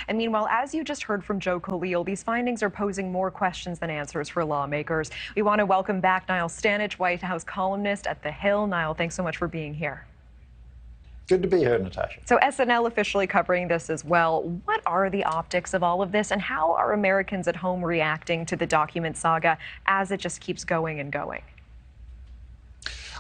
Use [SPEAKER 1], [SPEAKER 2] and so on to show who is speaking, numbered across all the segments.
[SPEAKER 1] And meanwhile, as you just heard from Joe Khalil, these findings are posing more questions than answers for lawmakers. We want to welcome back Niall Stanage, White House columnist at The Hill. Niall, thanks so much for being here.
[SPEAKER 2] Good to be here, Natasha.
[SPEAKER 1] So SNL officially covering this as well. What are the optics of all of this, and how are Americans at home reacting to the document saga as it just keeps going and going?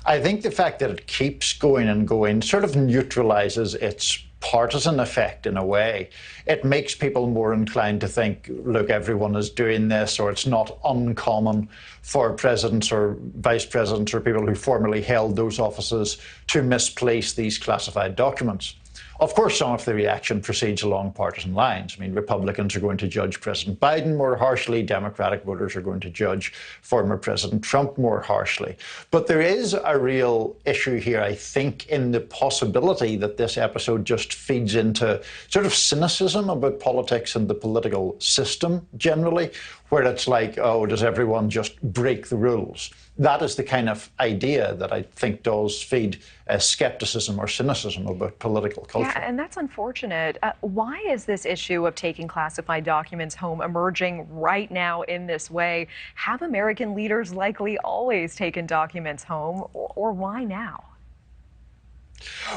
[SPEAKER 2] I think the fact that it keeps going and going sort of neutralizes its partisan effect in a way. It makes people more inclined to think, look, everyone is doing this, or it's not uncommon for presidents or vice presidents or people who formerly held those offices to misplace these classified documents. Of course, some of the reaction proceeds along partisan lines. I mean, Republicans are going to judge President Biden more harshly. Democratic voters are going to judge former President Trump more harshly. But there is a real issue here, I think, in the possibility that this episode just feeds into sort of cynicism about politics and the political system generally, where it's like, oh, does everyone just break the rules? That is the kind of idea that I think does feed skepticism or cynicism about political culture.
[SPEAKER 1] Yeah, and that's unfortunate. Why is this issue of taking classified documents home emerging right now in this way? Have American leaders likely always taken documents home, or why now?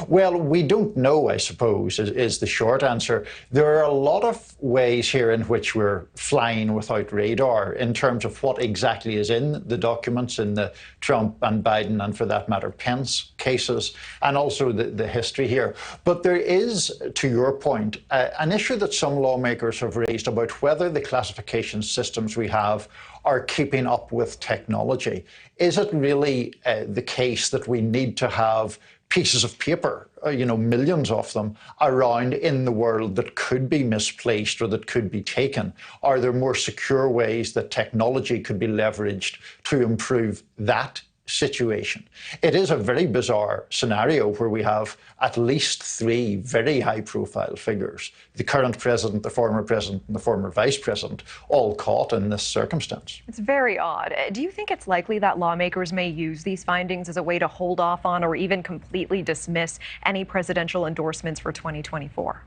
[SPEAKER 2] Well, we don't know, I suppose, is the short answer. There are a lot of ways here in which we're flying without radar in terms of what exactly is in the documents in the Trump and Biden, and for that matter, Pence cases, and also the history here. But there is, to your point, an issue that some lawmakers have raised about whether the classification systems we have are keeping up with technology. Is it really the case that we need to have pieces of paper, millions of them, around in the world that could be misplaced or that could be taken? Are there more secure ways that technology could be leveraged to improve that situation? It is a very bizarre scenario where we have at least three very high-profile figures, the current president, the former president, and the former vice president, all caught in this circumstance.
[SPEAKER 1] It's very odd. Do you think it's likely that lawmakers may use these findings as a way to hold off on or even completely dismiss any presidential endorsements for 2024?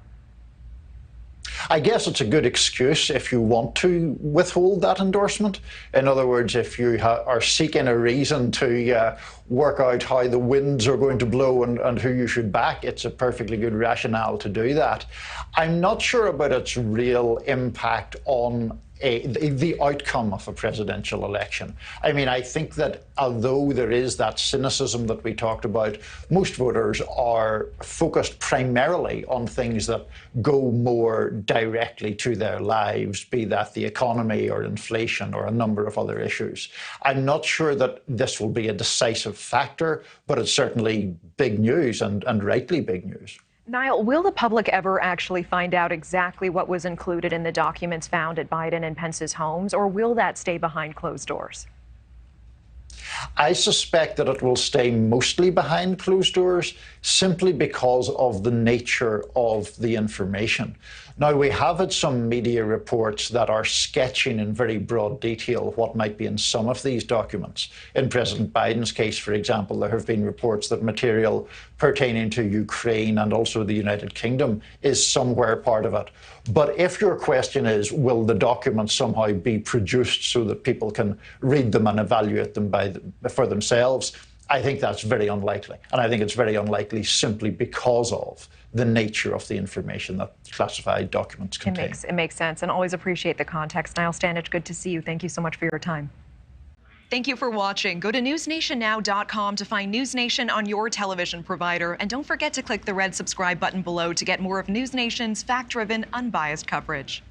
[SPEAKER 2] I guess it's a good excuse if you want to withhold that endorsement. In other words, if you are seeking a reason to work out how the winds are going to blow and who you should back, it's a perfectly good rationale to do that. I'm not sure about its real impact on the outcome of a presidential election. I mean, I think that although there is that cynicism that we talked about, most voters are focused primarily on things that go more directly to their lives, be that the economy or inflation or a number of other issues. I'm not sure that this will be a decisive factor, but it's certainly big news, and rightly big news.
[SPEAKER 1] Niall, will the public ever actually find out exactly what was included in the documents found at Biden and Pence's homes, or will that stay behind closed doors?
[SPEAKER 2] I suspect that it will stay mostly behind closed doors simply because of the nature of the information. Now, we have had some media reports that are sketching in very broad detail what might be in some of these documents. In President Biden's case, for example, there have been reports that material pertaining to Ukraine and also the United Kingdom is somewhere part of it. But if your question is, will the documents somehow be produced so that people can read them and evaluate them for themselves, I think that's very unlikely. And I think it's very unlikely simply because of the nature of the information that classified documents contain.
[SPEAKER 1] It makes sense, and always appreciate the context. Niall Stanage, good to see you. Thank you so much for your time. Thank you for watching. Go to newsnationnow.com to find News Nation on your television provider. And don't forget to click the red subscribe button below to get more of News Nation's fact-driven, unbiased coverage.